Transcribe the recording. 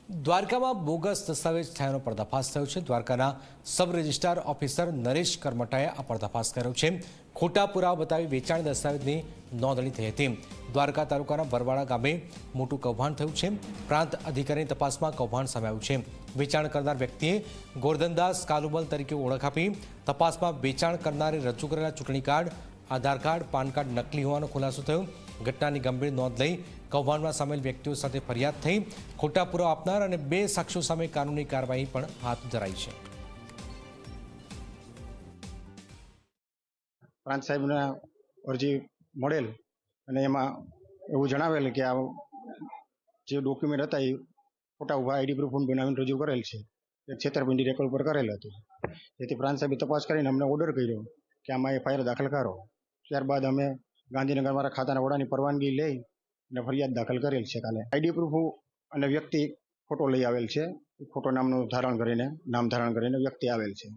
દ્વારકામાં બોગસ દસ્તાવેજ થયાનો પર્દાફાશ થયો છે। દ્વારકાના સબ રજિસ્ટ્રાર ઓફિસર નરેશ કરમટાએ આ પર્દાફાશ કર્યો છે। ખોટા પુરાવા બતાવી વેચાણ દસ્તાવેજની નોંધણી થઈ હતી। દ્વારકા તાલુકાના બરવાડા ગામે મોટું કૌભાંડ થયું છે। પ્રાંત અધિકારીની તપાસમાં કૌભાંડ સામે આવ્યું છે। વેચાણ કરનાર વ્યક્તિએ ગોરધનદાસ કાલુમલ તરીકે ઓળખ આપી તપાસમાં વેચાણ કરનારે રજૂ કરેલા ચૂંટણી કાર્ડ, આધાર કાર્ડ, પાન કાર્ડ નકલી હોવાનો ખુલાસો થયો। ઘટનાની ગંભીર નોંધ લઈ કૌભાંડમાં સામેલ વ્યક્તિઓ સાથે ફરિયાદ થઈ। ખોટા પુરાવા આપનાર અને 2 સાક્ષીઓ સામે કાનૂની કાર્યવાહી પણ હાથ ધરાઈ છે। પ્રાંત સાહેબને અરજી મળેલ અને એમાં એવું જણાવેલ કે આ જે ડોક્યુમેન્ટ હતા એ ખોટા ઉભા આઈડી પ્રૂફ બનાવીને રજૂ કરેલ છે, એ છેતરપિંડી રેકોર્ડ પર કરેલ હતું। જેથી પ્રાંત સાહેબે તપાસ કરીને અમને ઓર્ડર કર્યો કે આમાં એફઆઈઆર દાખલ કરો। ત્યારબાદ અમે ગાંધીનગર મારા ખાતાના વડાની પરવાનગી લઈ અને ફરિયાદ દાખલ કરેલ છે। કાલે આઈડી પ્રૂફ અને વ્યક્તિ ફોટો લઈ આવેલ છે, ફોટો નામ ધારણ કરીને વ્યક્તિ આવેલ છે।